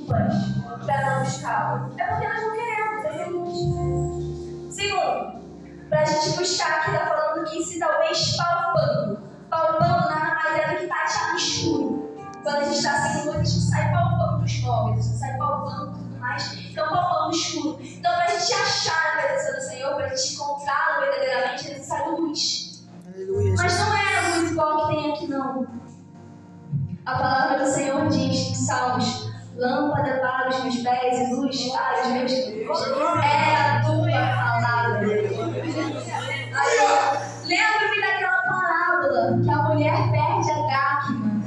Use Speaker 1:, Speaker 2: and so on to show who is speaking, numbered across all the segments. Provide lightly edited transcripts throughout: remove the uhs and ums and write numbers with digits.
Speaker 1: desculpas para não buscar. É porque nós não queremos, é simples. Segundo, para a gente buscar aqui, está falando que se talvez palpando nada mais é do que tatear no escuro. Quando a gente está sem luz, a gente sai palpando os móveis, a gente sai palpando tudo mais, então palpando no escuro. Então, para a gente achar a presença do Senhor, para a gente encontrá-lo verdadeiramente, é necessário luz.
Speaker 2: Aleluia.
Speaker 1: Mas não é a luz igual que tem aqui, não. A palavra do Senhor diz em Salmos: lâmpada para os meus pés e luz para os meus caminhos. É a tua palavra. Lembra-me daquela parábola que a mulher perde a dracma.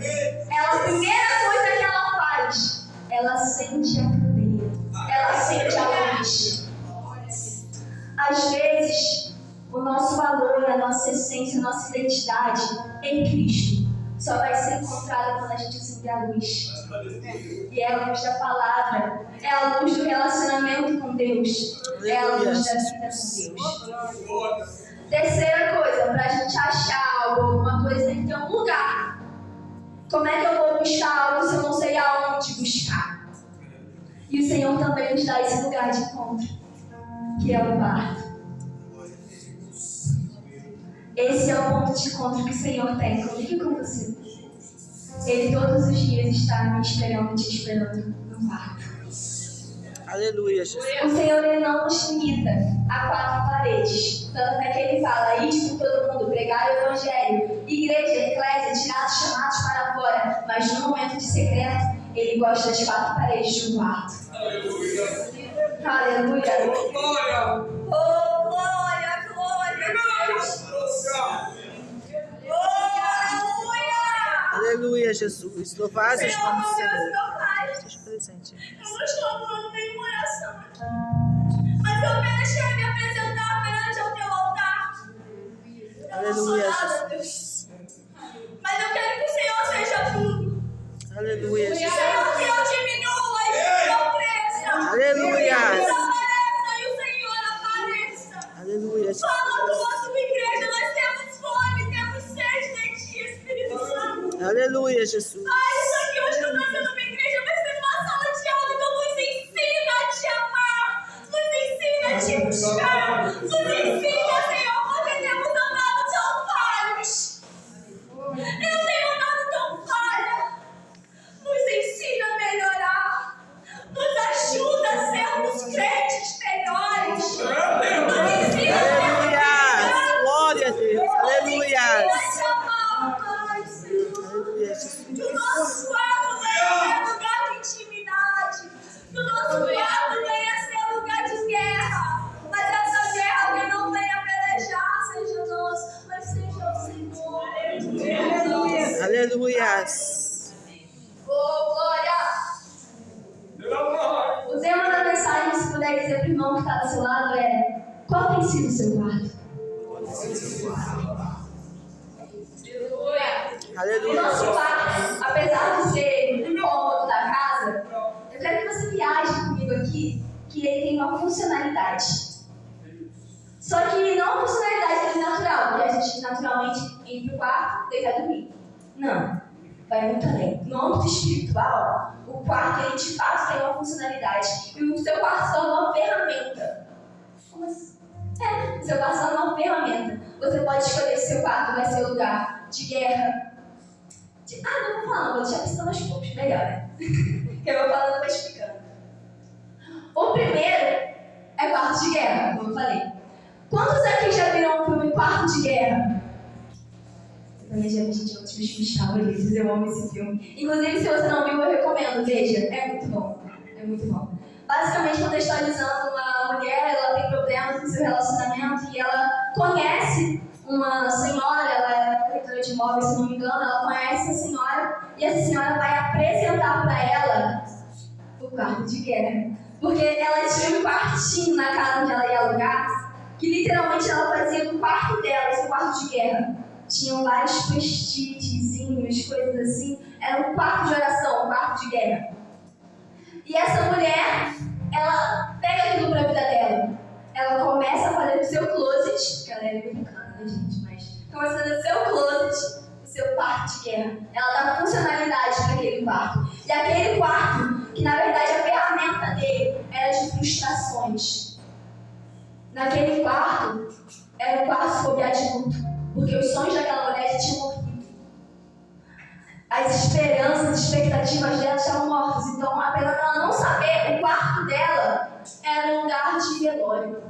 Speaker 1: A primeira coisa que ela faz, ela acende a candeia. Ela acende a luz. Às vezes, o nosso valor, a nossa essência, a nossa identidade em Cristo só vai ser encontrada quando a gente acender a luz. E é a luz da palavra, é a luz do relacionamento com Deus, é a luz da vida com Deus. Terceira coisa, para a gente achar algo, alguma coisa, tem que ter um lugar. Como é que eu vou buscar algo se eu não sei aonde buscar? E o Senhor também nos dá esse lugar de encontro, que é o quarto. Esse é o ponto de encontro que o Senhor tem comigo e com você. Ele todos os dias está me esperando, te esperando no quarto.
Speaker 2: Aleluia, Jesus.
Speaker 1: O Senhor, ele não nos limita a 4 paredes. Tanto é que ele fala: ide por todo mundo, pregar o evangelho, igreja, eclésia, tirados, chamados para fora. Mas no momento de secreto, ele gosta das 4 paredes de um quarto. Aleluia. Aleluia. Oh, glória, glória.
Speaker 2: Aleluia, Jesus. Louvado seja o nome do Senhor. Seja presente.
Speaker 1: Eu não estou falando nenhuma oração aqui, mas eu apenas quero me apresentar perante o teu altar.
Speaker 2: Aleluia,
Speaker 1: Jesus. Mas eu quero que o Senhor seja tudo.
Speaker 2: Aleluia,
Speaker 1: Que o
Speaker 2: Jesus.
Speaker 1: Senhor diminua e que eu cresça.
Speaker 2: Aleluia.
Speaker 1: Que Deus apareça e o Senhor apareça.
Speaker 2: Aleluia, Jesus.
Speaker 1: Fala com a tua igreja, nós temos fome, temos sede de ti, Espírito Santo.
Speaker 2: Aleluia, Jesus.
Speaker 1: Pai, isso aqui hoje não está sendo uma igreja, vai ser uma sala de aula. Então nos ensina a te amar, nos ensina a te buscar, nos ensina, Senhor, porque temos andado tão falhos. Eu tenho andado tão falha. Nos ensina a melhorar, nos ajuda a sermos crentes melhores. Nos ensina
Speaker 2: Aleluia. Glória a Deus. Aleluia.
Speaker 1: a te amar mais, Senhor.
Speaker 2: Aleluia, Jesus.
Speaker 1: Que o nosso quarto venha a ser lugar de intimidade. Que o nosso quarto venha a ser lugar de guerra. Mas essa guerra que não venha pelejar seja nós, mas seja o Senhor. Aleluia.
Speaker 2: Aleluia.
Speaker 1: Oh, glória! O tema da mensagem, se puder dizer para o irmão que está do seu lado, é: qual tem sido o seu quarto? O
Speaker 2: Aleluia.
Speaker 1: nosso quarto, apesar de ser um cômodo da casa, eu quero que você viaje comigo aqui, que ele tem uma funcionalidade. Só que não a funcionalidade dele natural, que a gente naturalmente entra no quarto e deita dormir. Não, vai muito além. No âmbito espiritual, o quarto ele de fato tem uma funcionalidade. E o seu quarto se torna uma ferramenta. Como assim? O seu quarto se torna uma ferramenta. Você pode escolher se seu quarto vai ser lugar de guerra. Não vou falar, vou deixar pensando aos poucos, melhor, né? Que eu vou falando e vou explicando. O primeiro é quarto de guerra, como eu falei. Quantos aqui já viram o filme Quarto de Guerra? Eu também já vi, gente, outros meus favoritos, eu amo esse filme. Inclusive, se você não viu, eu recomendo, veja, é muito bom. É muito bom. Basicamente, contextualizando, uma mulher, ela tem problemas no seu relacionamento e ela conhece uma senhora, ela é corretora de imóveis, se não me engano, ela conhece essa senhora e essa senhora vai apresentar para ela o quarto de guerra. Porque ela tinha um quartinho na casa onde ela ia alugar, que literalmente ela fazia no quarto dela, esse quarto de guerra. Tinham vários post-itzinhos, coisas assim. Era um quarto de oração, um quarto de guerra. E essa mulher, ela pega aquilo para a vida dela. Ela começa a fazer o seu closet, que ela é americana, né, gente? Mas começa a fazer o seu closet, o seu quarto de guerra. Ela dá funcionalidade para aquele quarto. E aquele quarto, que na verdade Naquele quarto, era um quarto fobiado de luto, porque os sonhos daquela mulher já tinham morrido. As esperanças, as expectativas dela estavam mortas. Então, apesar dela não saber, o quarto dela era um lugar de velório.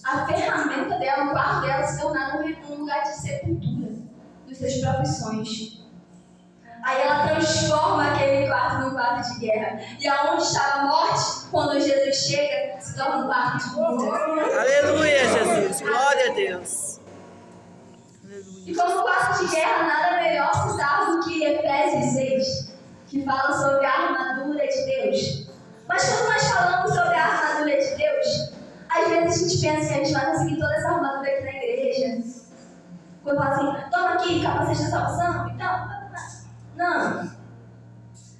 Speaker 1: A ferramenta dela, o quarto dela, se tornava um lugar de sepultura dos seus próprios sonhos. Aí ela transforma aquele quarto num quarto de guerra. E aonde estava a morte, quando Jesus chega, se torna um quarto de vida.
Speaker 2: Aleluia, Jesus. Glória a Deus.
Speaker 1: E como quarto de guerra, nada melhor citar do que Efésios 6, que fala sobre a armadura de Deus. Mas quando nós falamos sobre a armadura de Deus, às vezes a gente pensa que a gente vai conseguir toda essa armadura aqui na igreja. Quando fala assim, toma aqui, capacete da salvação, então, não.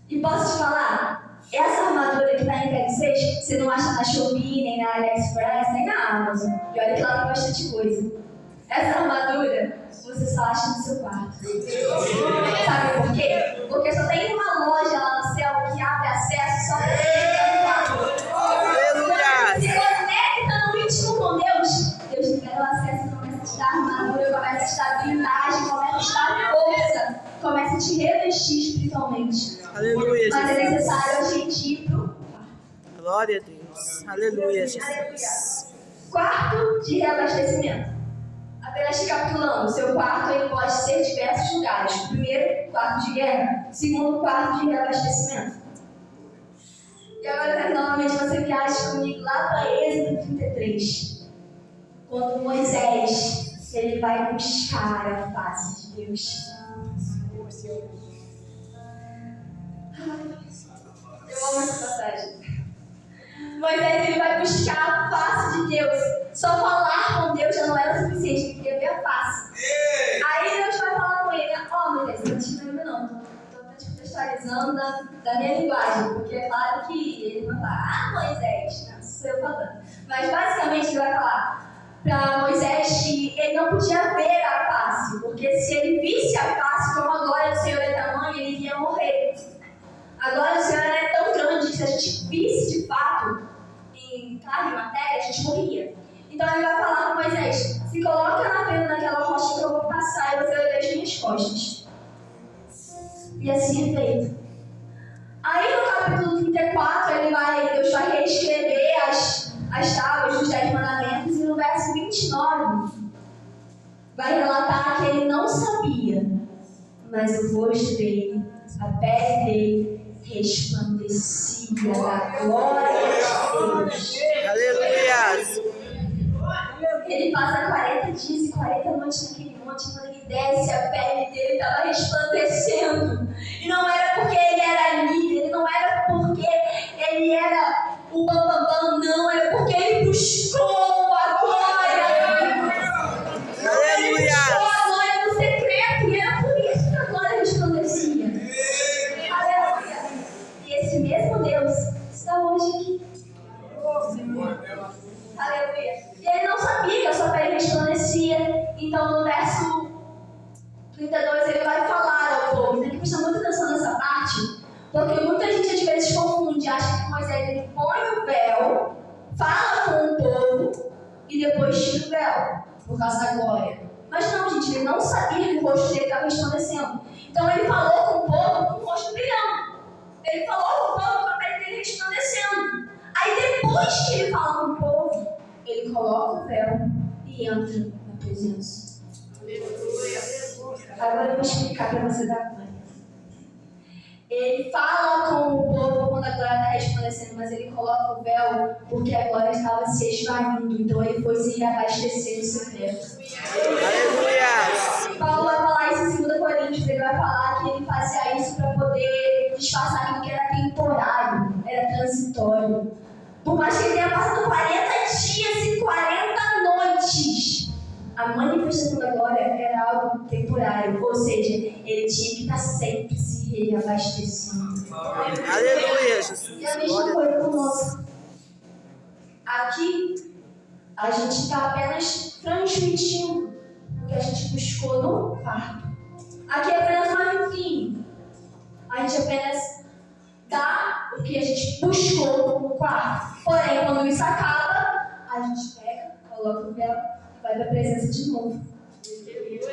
Speaker 1: E posso te falar, essa armadura que está em Efésios 6, você não acha na Shopee, nem na AliExpress, nem na Amazon. E olha que lá tem bastante coisa. Essa armadura, você só acha no seu quarto. Sabe por quê? Porque só tem uma loja lá no céu que abre acesso só para quem está no quarto. Quando se conecta no íntimo com Deus, Deus libera o acesso, começa a te dar armadura, começa a te dar blindagem, começa a te dar força, começa a te revestir espiritualmente.
Speaker 2: Aleluia,
Speaker 1: Mas é
Speaker 2: Jesus.
Speaker 1: necessário a gente ir pro quarto.
Speaker 2: Glória a Deus. Aleluia, Jesus.
Speaker 1: Quarto de reabastecimento. Apenas recapitulando, seu quarto ele pode ser diversos lugares. Primeiro, quarto de guerra. Segundo, quarto de reabastecimento. E agora, novamente, você viaja comigo lá para Êxodo 33. Quando Moisés ele vai buscar a face de Deus. Eu amo essa passagem. Moisés ele vai buscar a face de Deus. Só falar com Deus já não era o suficiente, ele queria ver a face. Aí Deus vai falar com ele: ó, Moisés, não te lembro não, estou te contextualizando da minha linguagem, porque é claro que ele vai falar: Moisés, não sou eu falando. Mas basicamente ele vai falar para Moisés que ele não podia ver a face, porque se ele visse a face, como a glória do Senhor é tamanha, ele iria morrer. A glória do Senhor é tão grande que se a gente visse de fato em carne e matéria, a gente morria. Então ele vai falar com Moisés: se coloca na frente daquela rocha que eu vou passar e você vai ver as minhas costas. E assim é feito. Aí no capítulo 34, Deus vai reescrever as tábuas dos 10 mandamentos, e no verso 29 vai relatar que ele não sabia, mas o rosto dele, a pele dele, resplandecia da glória de Deus.
Speaker 2: Aleluia.
Speaker 1: Ele passa 40 dias e 40 noites naquele monte. Quando ele desce, a pele dele estava resplandecendo. E não era porque ele era líder, não era porque ele era o bambambam, não. Era porque ele buscou a glória.
Speaker 2: Aleluia.
Speaker 1: Ele buscou a glória no secreto. E era por isso que a glória resplandecia. Aleluia. E esse mesmo Deus está hoje aqui. Aleluia. E ele não sabia que a sua pele resplandecia. Então no verso 32 ele vai falar ao povo. Tem que prestar muita atenção nessa parte, porque muita gente às vezes confunde, acha que Moisés ele põe o véu, fala com o povo e depois tira o véu, por causa da glória. Mas não, gente, ele não sabia que o rosto dele estava resplandecendo. Então ele falou com o povo com o rosto brilhando. Ele falou com o povo com a pele dele resplandecendo. Aí depois que ele fala com o povo, ele coloca o véu e entra na presença. Agora eu vou explicar para você da glória. Ele fala com o povo quando a glória está resplandecendo, mas ele coloca o véu porque a glória estava se esvaindo. Então ele foi se reabastecer no secreto.
Speaker 2: Aleluia.
Speaker 1: Paulo vai falar isso em 2 Coríntios. Ele vai falar que ele fazia isso para poder disfarçar aquilo que era temporário, era transitório. Por mais que ele tenha passado 40 dias e 40 noites, a manifestação da glória era algo temporário. Ou seja, ele tinha que estar sempre se reabastecendo.
Speaker 2: Aleluia, Jesus.
Speaker 1: E a mesma coisa conosco. Aqui, a gente está apenas transmitindo o que a gente buscou no quarto. Aqui é apenas uma vitrine. A gente apenas dá o que a gente buscou no quarto. Porém, quando isso acaba, a gente pega coloca o véu e vai para a presença de novo.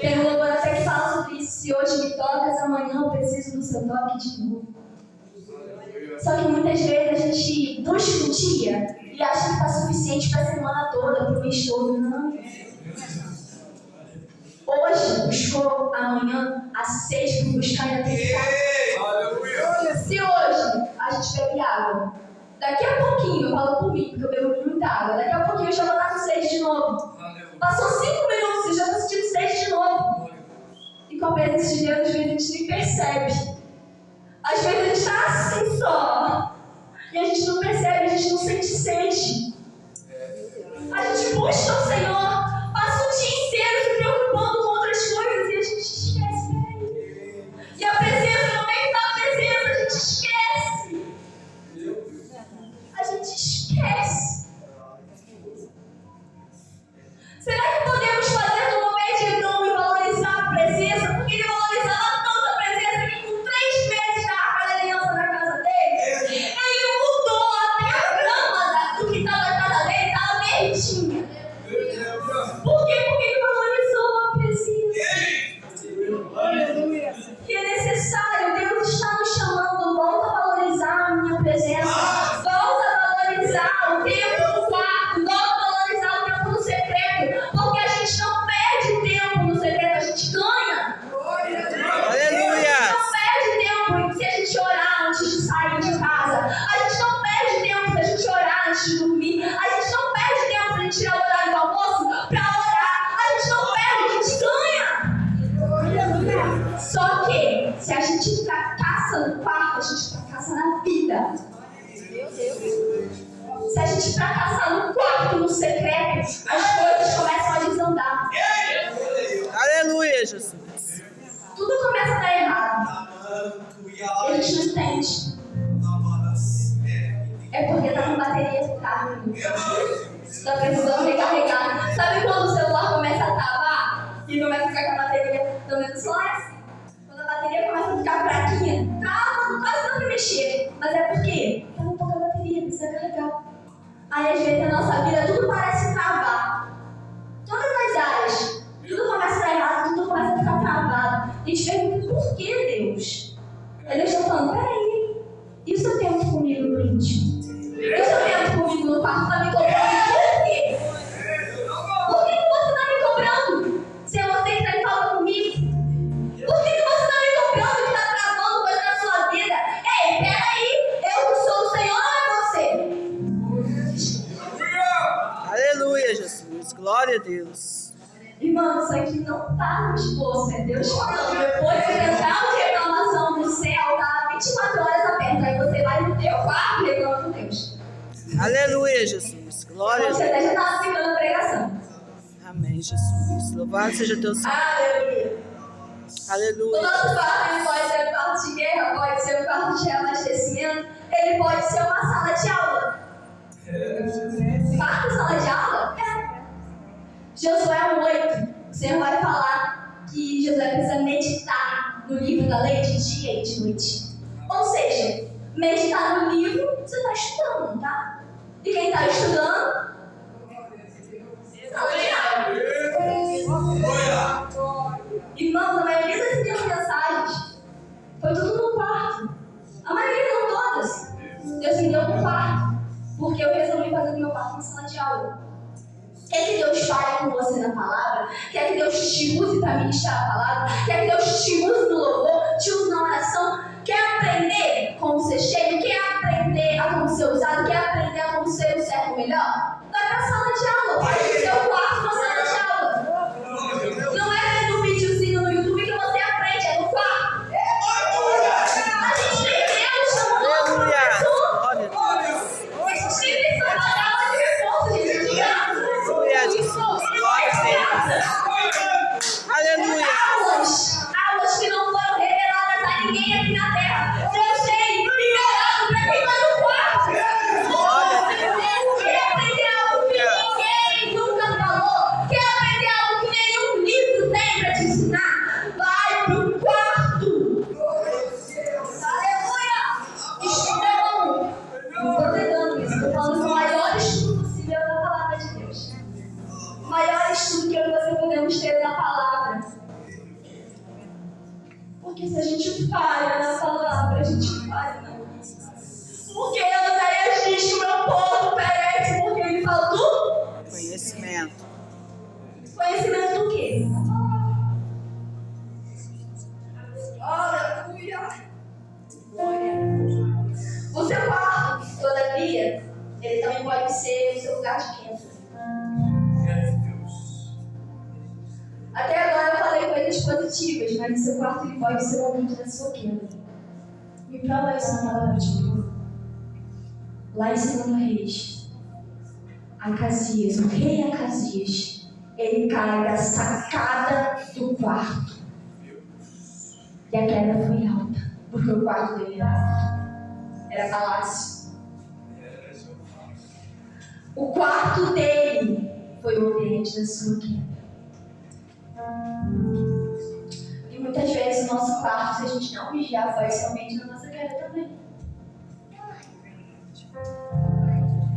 Speaker 1: Tem um louvor até que fala sobre isso. Se hoje me tocas, amanhã eu preciso do seu toque de novo. Só que muitas vezes a gente busca um dia e acha que está suficiente para a semana toda, para o mês todo. Não. Hoje buscou, amanhã a sede por buscar ainda tem que estar. Se hoje a gente bebe água, daqui a pouquinho, eu falo por mim, porque eu bebo muita água, daqui a pouquinho eu já vou estar com sede de novo. Passou 5 minutos e já estou sentindo sede de novo. E com a presença de Deus, às vezes a gente nem percebe. Às vezes a gente está assim só. E a gente não percebe, a gente não sente sede. A gente busca o Senhor, passa o dia inteiro se preocupando com outras coisas e a gente esquece. Peraí. E a presença, no meio da presença, a gente esquece. A gente esquece. Será que podemos fazer do momento de Edom e valorizar a presença? Porque ele valorizava tanto a presença que com 3 meses da arca da aliança na casa dele, ele mudou até a grama do que estava na casa dele, estava verdinha. Por quê? Porque ele valorizou a presença. Que é necessário, Deus está nos chamando, volta a valorizar a minha presença, volta a valorizar o tempo no quarto, volta a valorizar o tempo no secreto, porque a gente não perde tempo no secreto, a gente ganha.
Speaker 2: Aleluia!
Speaker 1: A gente não perde tempo se a gente orar antes de sair de casa, a gente não perde tempo se a gente orar antes de dormir, a gente não perde tempo se a gente tirar o horário do almoço para orar, a gente não perde, a gente ganha. Só que, se a gente fracassa no quarto, a gente fracassa na vida. Se a gente fracassar no quarto, no secreto, as coisas começam a desandar.
Speaker 2: Aleluia, Jesus!
Speaker 1: Tudo começa a dar errado. E a gente não entende. É porque tá com bateria do carro. Tá precisando recarregar. Sabe quando o celular começa a travar? E começa a ficar com a bateria dando celular? Quando a bateria começa a ficar fraquinha, trava, quase dá pra mexer. Mas é porque tá com pouca bateria, precisa carregar. Aí às vezes na nossa vida tudo parece travar. Todas as áreas. Tudo começa a dar errado, tudo começa a ficar travado. A gente pergunta, por que Deus? Aí Deus está falando, peraí, e o seu tempo comigo no íntimo? E o seu tempo comigo no quarto está me cobrando? Por quê? Por que você está me cobrando? Se é você que está em falta comigo? Por que você está me cobrando que está travando coisa na sua vida? Ei, peraí, eu que sou o Senhor ou é você?
Speaker 2: Aleluia, Jesus! Glória a Deus!
Speaker 1: Irmão, isso aqui não está no esforço, é Deus falando. Depois de entrar de reclamação do céu, tá 24 horas aberto. Aí você vai no teu quarto e reclama com Deus.
Speaker 2: Aleluia, Jesus! Glória a
Speaker 1: Você
Speaker 2: Deus!
Speaker 1: até já estava ficando a pregação.
Speaker 2: Amém, Jesus! Louvado seja teu sangue!
Speaker 1: Aleluia. O
Speaker 2: Aleluia!
Speaker 1: nosso quarto ele pode ser um quarto de guerra, pode ser um quarto de reabastecimento, ele pode ser uma sala de aula. Quarto sala de aula? É. Josué 8, o Senhor vai falar que Josué precisa meditar no livro da lei de dia e de noite. Ou seja, meditar no livro, você está estudando, tá? E quem está estudando? Sala de aula. Irmãos, a maioria das minhas mensagens foi tudo no quarto. A maioria, não todas. Deus me deu no quarto, porque eu resolvi fazer do meu quarto uma sala de aula. Quer que Deus fale com você na palavra? Quer que Deus te use para ministrar a palavra? Quer que Deus te use no louvor, te use na oração? Quer aprender como ser cheio? Quer aprender a como ser usado? Quer aprender a como ser o servo melhor? Vai para a sala de aula. Faz o seu quarto uma sala de aula. Não é vendo um videozinho no YouTube que você aprende, é no quarto. A gente tem Deus chamando a pessoa. A gente tem que trabalhar de reforço, gente, de graça.
Speaker 2: Aleluia, Jesus! Glória a Deus! Aleluia!
Speaker 1: Aulas que não foram reveladas a ninguém aqui na terra. Deus tem liberado para quem está no quarto.
Speaker 2: Glória a Deus!
Speaker 1: Quer aprender algo Porque Oséias diz que o meu povo perece porque ele faltou
Speaker 2: Conhecimento.
Speaker 1: conhecimento do quê? Aleluia! O seu quarto, todavia, ele também pode ser o seu lugar de queda. Até agora eu falei coisas positivas, mas o seu quarto ele pode ser o momento da sua queda. Me prova isso na palavra de Deus. Lá em 2 Reis, Acasias, o rei Acasias, ele cai da sacada do quarto. E a queda foi alta, porque o quarto dele era palácio. O quarto dele foi o ambiente da sua queda. E muitas vezes o nosso quarto, se a gente não vigiar, vai ser o ambiente da nossa queda também.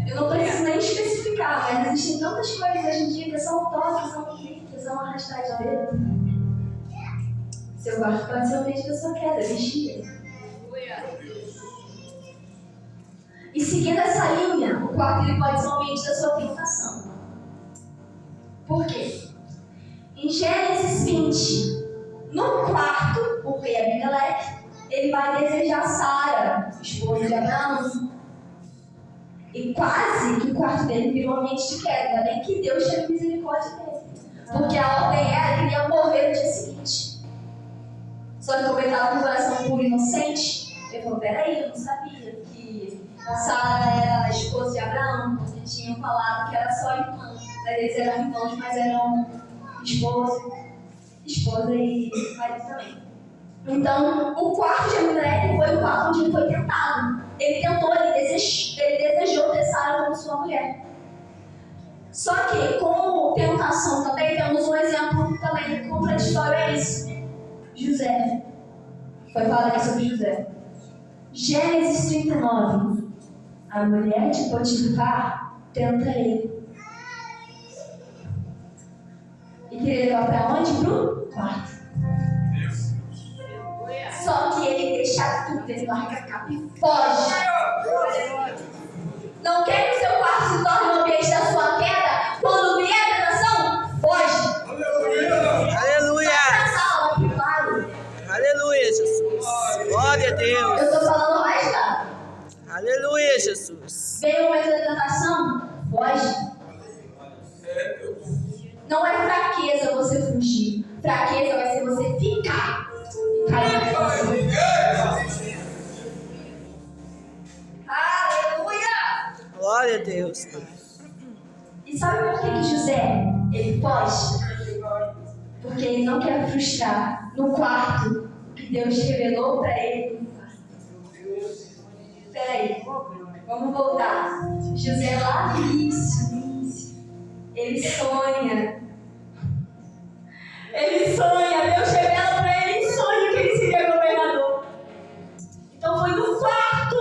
Speaker 1: Eu não preciso nem especificar, mas existem tantas coisas hoje em dia que são toques, são cliques, são arrastar de dedo. Seu quarto pode ser o ambiente da sua queda, vigia. E seguindo essa linha, o quarto ele pode ser o ambiente da sua tentação. Por quê? Em Gênesis 20, no quarto, o rei Abimeleque, ele vai desejar Sara, esposa de Abraão. E quase que o quarto dele virou um ambiente de queda. Ainda bem que Deus teve misericórdia dele. Porque a ordem era que ele ia morrer no dia seguinte. Só que como ele estava com o coração puro e inocente, ele falou, peraí, eu não sabia que Sara era a esposa de Abraão. Eles tinham falado que era só irmã. Eles eram irmãos, mas eram esposa e marido também. Então, o quarto de Abimeleque foi o quarto onde ele foi tentado. Ele tentou, ele desejou ter Sara como sua mulher. Só que, como tentação também, temos um exemplo também contraditório a isso. José. Foi falado aqui sobre José. Gênesis 39. A mulher de Potifar tenta ele. E queria levar para onde? Pro quarto. Só que ele deixa tudo, ele larga a capa e foge. Não quer que o seu quarto se torne o ambiente da sua queda? Quando vier a tentação, foge.
Speaker 2: Aleluia! Aleluia, Jesus. Glória a Deus.
Speaker 1: Eu estou falando mais nada.
Speaker 2: Aleluia, Jesus.
Speaker 1: Veio o momento da tentação, foge. Não é fraqueza você fugir. Fraqueza vai ser você ficar. Aleluia!
Speaker 2: Glória a Deus.
Speaker 1: E sabe por que José ele foge? Porque ele não quer frustrar no quarto que Deus revelou para ele. Peraí, vamos voltar. José lá no início, ele sonha. Deus revela para ele em sonho que ele seria governador. Então foi no quarto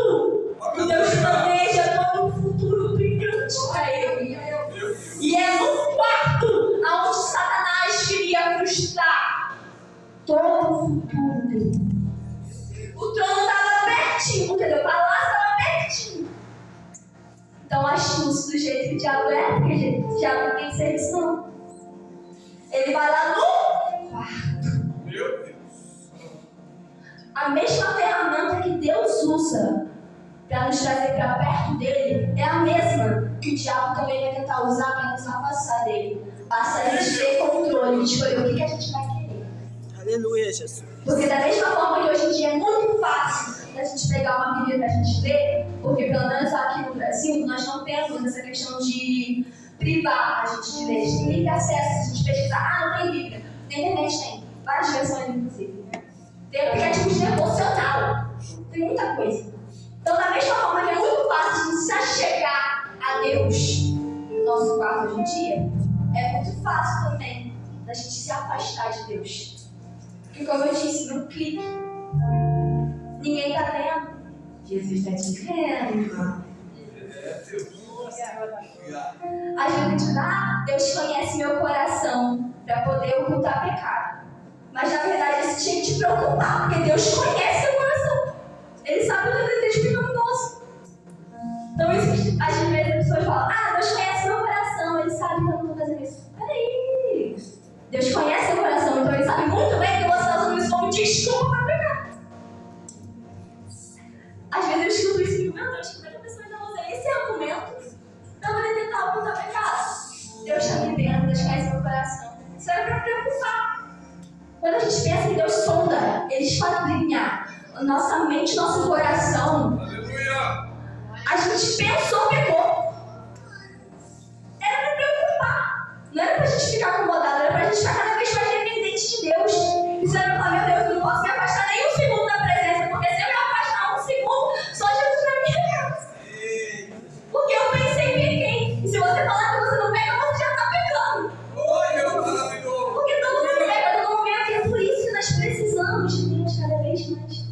Speaker 1: que Deus planeja todo um futuro brilhante para ele. E é no quarto onde Satanás queria frustrar todo o futuro dele. O trono estava pertinho, entendeu? O palácio estava pertinho. Então astúcio do jeito que o diabo é, porque o diabo não tem serviço não. Ele vai lá no quarto. A mesma ferramenta que Deus usa para nos trazer para perto dele é a mesma que o diabo também vai tentar usar para nos afastar dele. Basta a gente ter controle de escolher o que a gente vai querer.
Speaker 2: Aleluia, Jesus.
Speaker 1: Porque da mesma forma que hoje em dia é muito fácil da gente pegar uma Bíblia para a gente ler, porque pelo menos aqui no Brasil nós não temos essa questão de privar a gente de ler. A gente tem livre acesso, a gente pesquisar, não tem Bíblia. Na internet tem, várias versões inclusive. Tem aplicativo de devocional, tem muita coisa. Então da mesma forma que é muito fácil a gente se achegar a Deus no nosso quarto hoje em dia, é muito fácil também da gente se afastar de Deus. Porque como eu disse, no clique, ninguém está vendo. Jesus está te vendo. Às vezes a gente fala, Deus conhece meu coração para poder ocultar pecado. Mas na verdade isso tinha que te preocupar, porque Deus conhece seu coração. Ele sabe o teu desejo pecaminoso. fala, Deus conhece meu coração, Ele sabe que eu não estou fazendo isso. Peraí. Deus conhece seu coração, então Ele sabe muito bem que você está usando isso como desculpa para pecar. Às vezes eu escuto isso e digo, meu Deus, como é que a pessoa ainda usa esse argumento para poder tentar ocultar pecado? Deus está me vendo, Deus conhece meu coração. Isso é para preocupar. Quando a gente pensa que Deus sonda, Ele esquadrinha nossa mente, nosso coração.
Speaker 3: Aleluia!
Speaker 1: A gente pensou, pecou. Era para preocupar. Não era para a gente ficar acomodado, era para a gente ficar cada vez mais dependente de Deus. E você vai falar, meu Deus, eu não posso me afastar nem um segundo da presença, porque se eu me afastar um segundo, só Jesus na minha casa. Porque eu pensei em pequei. E se você falar que você não pega, você já está pecando. Porque todo mundo pega todo momento. E é por isso que nós precisamos de Deus cada vez mais.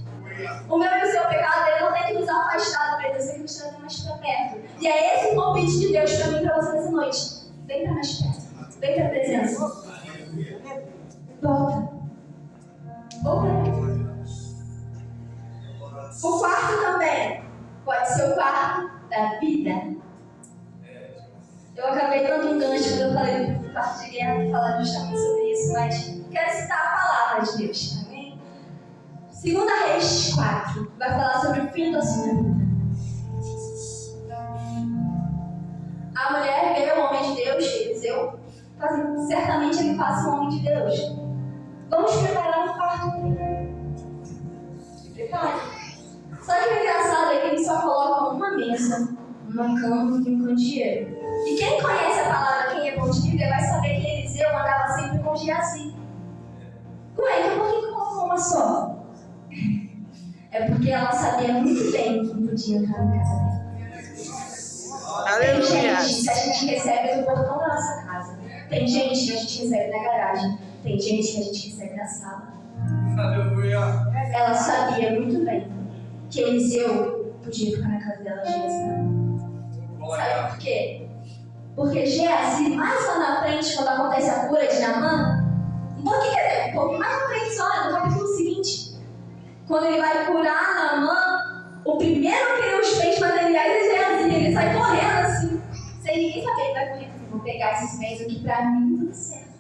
Speaker 1: O meu e o seu pecado, ele não tem que nos afastar da presença, tem que nos trazer mais para perto. E é esse o convite de Deus para mim e para você nessa noite. Vem para mais perto. Vem para a presença. Volta. Volta. O quarto também pode ser o quarto da vida. Eu acabei dando um gancho quando eu falei do quarto de guerra, falar justamente sobre isso, mas quero citar a palavra de Deus. Amém? 2 Reis 4 vai falar sobre o fim da sua vida. A mulher vê o homem de Deus, Eliseu, certamente ele passa o homem de Deus. Vamos preparar um quarto para ele. Prepare. Só que o engraçado é que ele só coloca uma mesa, uma cama e um candeeiro. E quem conhece a palavra, quem é bom de Bíblia, vai saber que Eliseu andava sempre com Geazi. Ué, então por que colocou uma só? É porque ela sabia muito bem que podia entrar na casa dela.
Speaker 2: Aleluia.
Speaker 1: Tem gente que a gente recebe no portão da nossa casa. Tem gente que a gente recebe na garagem. Tem gente que a gente recebe na sala.
Speaker 3: Aleluia!
Speaker 1: Ela sabia muito bem que Eliseu podia ficar na casa dela dias. Sabe por quê? Porque Geazi, mais lá na frente, quando acontece a cura de Naamã, um pouquinho mais na frente só, no capítulo seguinte, quando ele vai curar Naamã, o primeiro que Deus fez materiais é Geazi. Ele sai correndo assim, sem ninguém saber. Ele vai correndo assim, vou pegar esses bens aqui pra mim, tudo certo.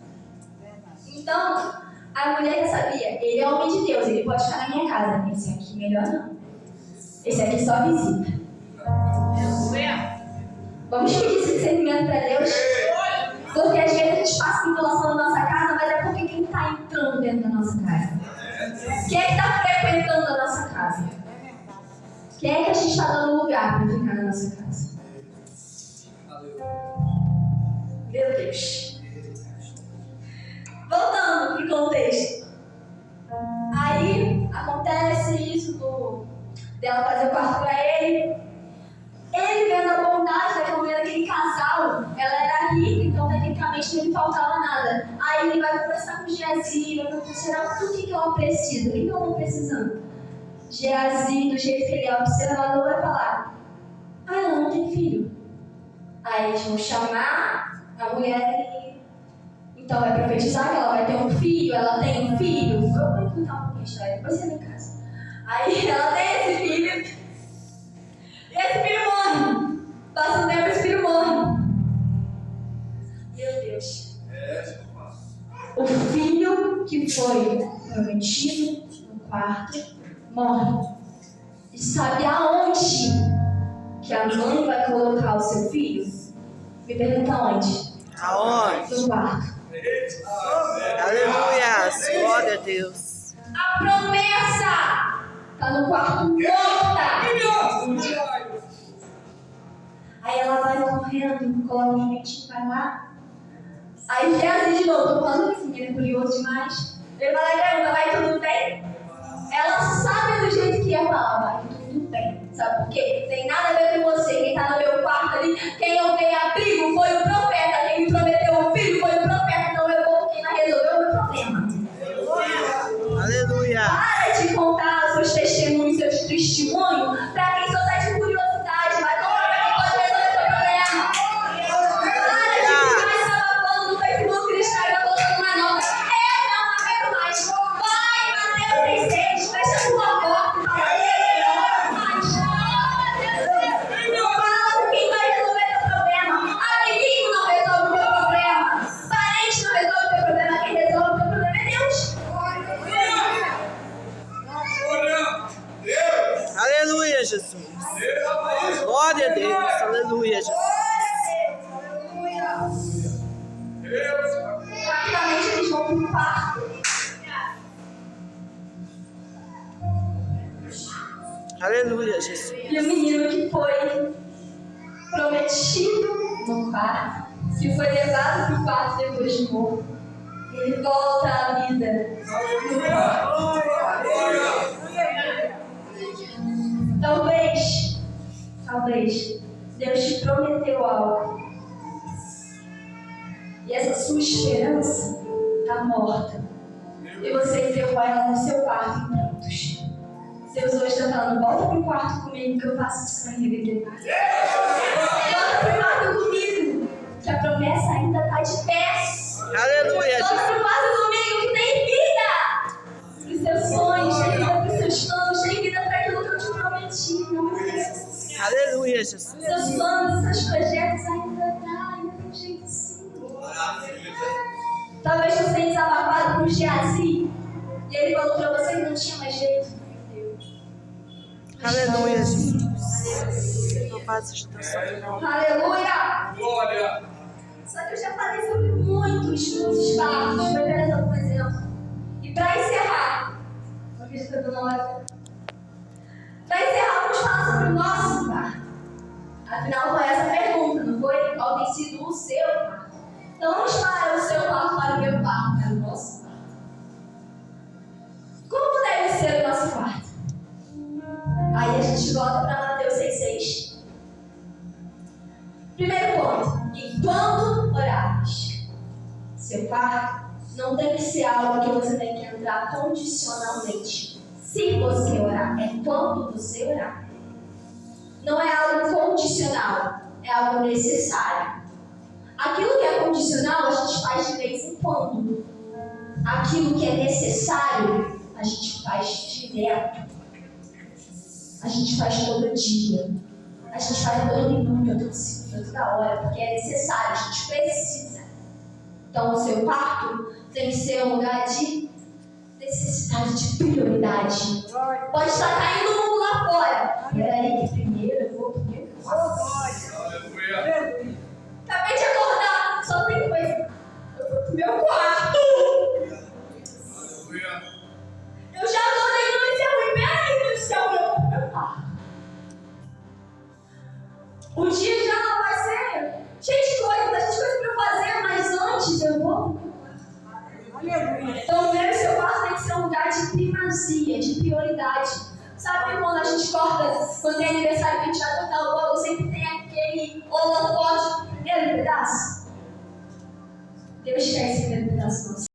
Speaker 1: Então, a mulher já sabia, ele é homem de Deus, ele pode ficar na minha casa. Esse aqui melhor não. Esse aqui só visita. Vamos pedir esse discernimento para Deus. Porque às vezes a gente passa tribulação na nossa casa, mas é porque quem está entrando dentro da nossa casa? Quem é que está frequentando a nossa casa? Quem é que a gente está dando lugar para ficar na nossa casa? Meu Deus. Voltando para o contexto. Aí acontece isso dela fazer o quarto para ele. Ele vendo a bondade daquela mulher, daquele casal, ela era rica, então tecnicamente não lhe faltava nada. Aí ele vai conversar com Geazi, vai perguntar, será o que ela precisa? O que ela está precisando? Geazi, do jeito que ele é observador, vai falar, ela não tem filho. Aí eles vão chamar a mulher e então vai profetizar que ela vai ter um filho, ela tem um filho. Eu vou contar um pouquinho a história, depois você vem em casa. Aí ela tem esse filho. E esse filho morre. Passa um tempo e esse filho morre. Meu Deus. O filho que foi prometido no quarto morre. E sabe aonde que a mãe vai colocar o seu filho? Me pergunta onde?
Speaker 2: Aonde?
Speaker 1: No quarto.
Speaker 2: Aleluia. Glória a Deus.
Speaker 1: A promessa está no quarto morta. Aí ela vai correndo, coloca um jeitinho, vai lá. Aí Geazi de novo, tô falando assim, ele é curioso demais. Ele vai lá e pergunta, vai tudo bem? Ela sabe do jeito que ia falar, vai tudo bem. Sabe por quê? Tem nada a ver com você. Quem tá no meu quarto ali, quem eu dei abrigo foi o profeta. Quem me prometeu o filho foi o profeta. Então eu vou quem vai resolver o meu problema.
Speaker 2: Aleluia.
Speaker 1: Para de contar seus testemunhos, seus testemunhos, pra quem só tá de curiosidade. Vai contar pra quem pode resolver o seu problema. Para de ficar desabafando no Facebook, no Instagram, colocando na nota. Eu não aguento mais. Vai, Mateus 6,6, fecha a sua porta.
Speaker 2: Glória a Deus. Aleluia, Jesus.
Speaker 1: Rapidamente eles vão para o quarto.
Speaker 2: Aleluia, Jesus.
Speaker 1: E o menino que foi prometido no quarto, que foi levado para o quarto depois de morto, ele volta à vida no quarto. Talvez Deus te prometeu algo e essa sua esperança está morta e você entregou ela no seu quarto em prantos. Deus hoje está falando: volta para o quarto comigo que eu faço isso na minha vida. Volta para o quarto comigo que a promessa ainda está de pé.
Speaker 2: Aleluia,
Speaker 1: Volta
Speaker 2: Jesus.
Speaker 1: para o quarto comigo que tem vida para os seus sonhos, tem vida para os seus planos, tem vida para aquilo que eu te prometi.
Speaker 2: Aleluia, Jesus.
Speaker 1: Seus planos, seus projetos ainda tem jeito sim. Talvez você tenha desabafado com o Geazi e ele falou para você que não tinha mais jeito.
Speaker 2: Aleluia, Jesus. Não faça situação.
Speaker 1: Aleluia!
Speaker 3: Glória.
Speaker 1: Só que eu já falei sobre muitos fatos, foi apenas algum exemplo. E para encerrar, não acredito que eu estou na hora. Para encerrar, vamos falar sobre o nosso quarto. Afinal, foi essa pergunta, não foi? Qual tem sido o seu quarto? Então vamos para o seu quarto, para o meu quarto, para o nosso quarto. Como deve ser o nosso quarto? Aí a gente volta para Mateus 6,6. Primeiro ponto: enquanto orarmos, seu quarto não tem que ser algo que você tem que entrar condicionalmente. Se você orar, é quando você orar. Não é algo condicional, é algo necessário. Aquilo que é condicional a gente faz de vez em quando. Aquilo que é necessário a gente faz direto. A gente faz todo dia. A gente faz todo minuto, todo segundo, toda hora, porque é necessário, a gente precisa. Então o seu quarto tem que ser um lugar de necessidade, de prioridade. Pode estar caindo o mundo lá fora. Peraí, que primeiro eu vou, primeiro eu faço.
Speaker 3: Aleluia.
Speaker 1: Acabei de acordar, só tem coisa. Eu vou pro meu quarto.
Speaker 3: Aleluia.
Speaker 1: Eu já acordei no céu e peraí, no céu, eu vou pro meu quarto. O dia já não vai ser cheio de coisa, bastante coisa pra fazer, mas antes eu vou pro meu quarto. Então, primeiro, seu quarto tem que ser um lugar de primazia, de prioridade. Sabe quando a gente corta, quando tem aniversário que a gente vai cortar o bolo, sempre tem aquele holofote no primeiro pedaço? Deus quer esse primeiro pedaço nosso.